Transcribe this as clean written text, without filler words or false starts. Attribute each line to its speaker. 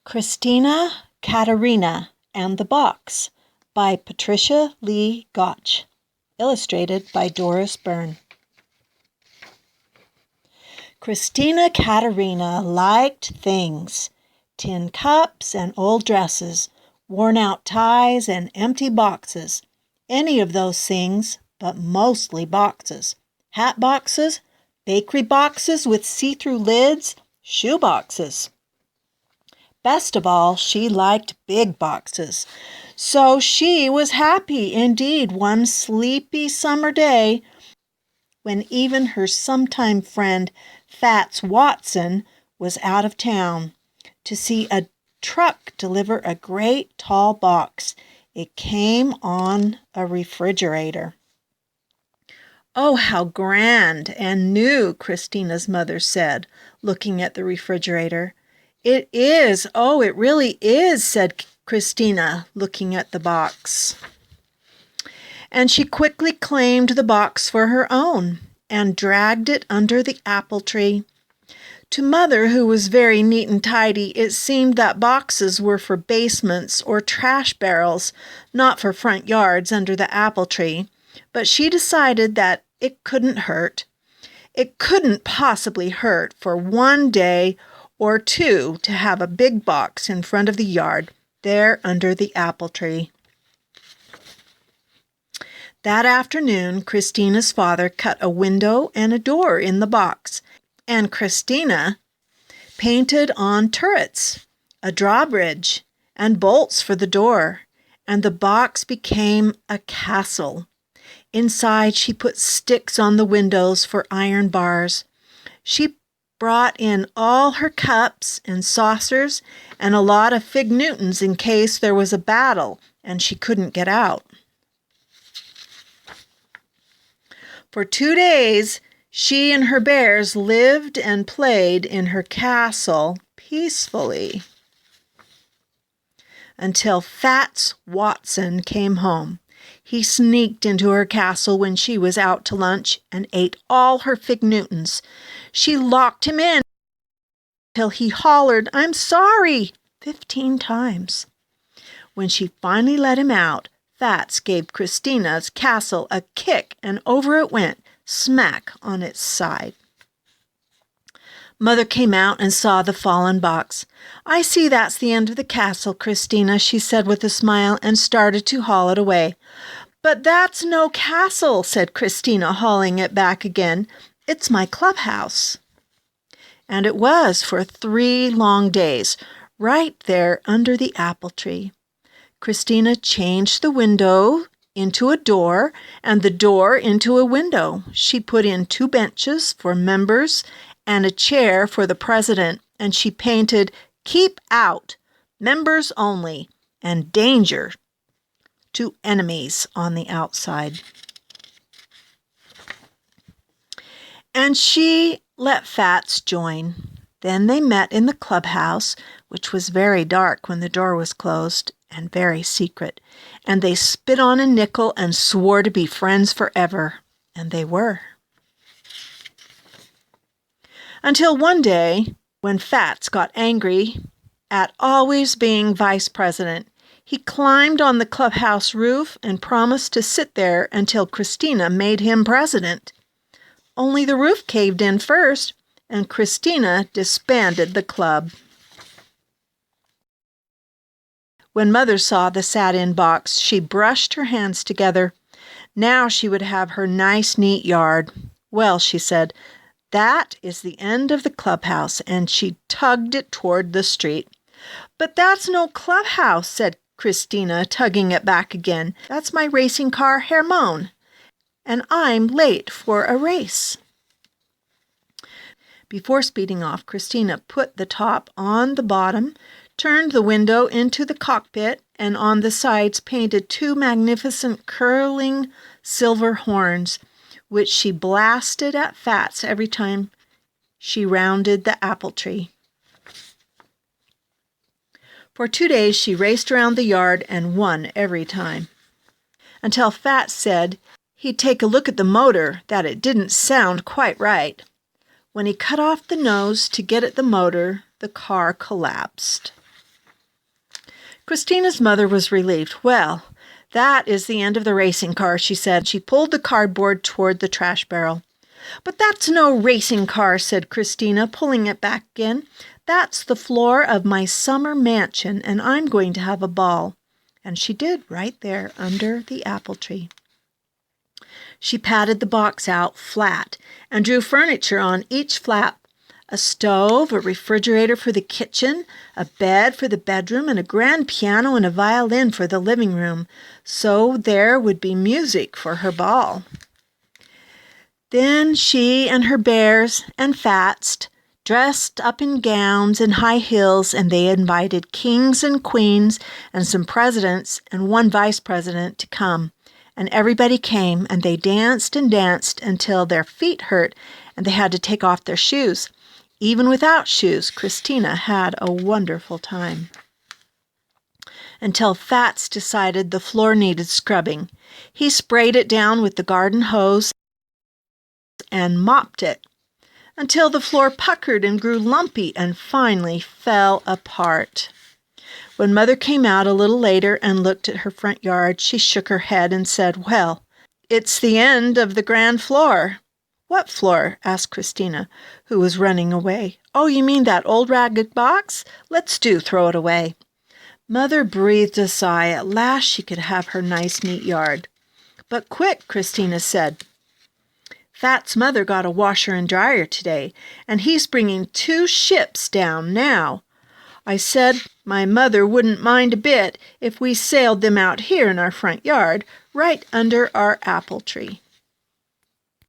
Speaker 1: Christina, Katerina, and the Box by Patricia Gauch. Illustrated by Doris Byrne. Christina Katerina liked things, tin cups and old dresses, worn-out ties and empty boxes, any of those things, but mostly boxes. Hat boxes, bakery boxes with see-through lids, shoe boxes. Best of all, she liked big boxes. So she was happy indeed one sleepy summer day when even her sometime friend Fats Watson was out of town to see a truck deliver a great tall box. It came on a refrigerator. "Oh, how grand and new," Christina's mother said, looking at the refrigerator. "It is. Oh, it really is," said Christina, looking at the box. And she quickly claimed the box for her own and dragged it under the apple tree. To Mother, who was very neat and tidy, it seemed that boxes were for basements or trash barrels, not for front yards under the apple tree. But she decided that it couldn't hurt. It couldn't possibly hurt for one day or two to have a big box in front of the yard, there under the apple tree. That afternoon, Christina's father cut a window and a door in the box, and Christina painted on turrets, a drawbridge, and bolts for the door, and the box became a castle. Inside, she put sticks on the windows for iron bars. She brought in all her cups and saucers and a lot of fig Newtons in case there was a battle and she couldn't get out. For 2 days, she and her bears lived and played in her castle peacefully until Fats Watson came home. He sneaked into her castle when she was out to lunch and ate all her fig Newtons. She locked him in till he hollered, "I'm sorry," 15 times. When she finally let him out, Fats gave Christina's castle a kick and over it went, smack on its side. Mother came out and saw the fallen box. "I see that's the end of the castle, Christina," she said with a smile and started to haul it away. "But that's no castle," said Christina, hauling it back again. "It's my clubhouse." And it was for 3 long days, right there under the apple tree. Christina changed the window into a door and the door into a window. She put in 2 benches for members and a chair for the president, and she painted "Keep Out, Members Only," and "Danger to Enemies" on the outside. And she let Fats join. Then they met in the clubhouse, which was very dark when the door was closed and very secret, and they spit on a nickel and swore to be friends forever, and they were. Until one day, when Fats got angry at always being vice president, he climbed on the clubhouse roof and promised to sit there until Christina made him president. Only the roof caved in first, and Christina disbanded the club. When Mother saw the sat-in box, she brushed her hands together. Now she would have her nice, neat yard. "Well," she said, "that is the end of the clubhouse," and she tugged it toward the street. "But that's no clubhouse," said Christina, tugging it back again. "That's my racing car, Hermone, and I'm late for a race." Before speeding off, Christina put the top on the bottom, turned the window into the cockpit, and on the sides painted 2 magnificent curling silver horns, which she blasted at Fats every time she rounded the apple tree. For 2 days she raced around the yard and won every time, until Fats said he'd take a look at the motor, that it didn't sound quite right. When he cut off the nose to get at the motor, the car collapsed. Christina's mother was relieved. "Well, that is the end of the racing car," she said. She pulled the cardboard toward the trash barrel. "But that's no racing car," said Christina, pulling it back again. "That's the floor of my summer mansion, and I'm going to have a ball." And she did, right there under the apple tree. She patted the box out flat and drew furniture on each flap: a stove, a refrigerator for the kitchen, a bed for the bedroom, and a grand piano and a violin for the living room. So there would be music for her ball. Then she and her bears and Fats dressed up in gowns and high heels, and they invited kings and queens and some presidents and one vice president to come. And everybody came, and they danced and danced until their feet hurt and they had to take off their shoes. Even without shoes, Christina had a wonderful time. Until Fats decided the floor needed scrubbing. He sprayed it down with the garden hose and mopped it until the floor puckered and grew lumpy and finally fell apart. When Mother came out a little later and looked at her front yard, she shook her head and said, "Well, it's the end of the grand floor." "What floor?" asked Christina, who was running away. "Oh, you mean that old ragged box? Let's throw it away." Mother breathed a sigh. At last she could have her nice, neat yard. "But quick," Christina said. "Fat's mother got a washer and dryer today, and he's bringing 2 ships down now. I said my mother wouldn't mind a bit if we sailed them out here in our front yard, right under our apple tree."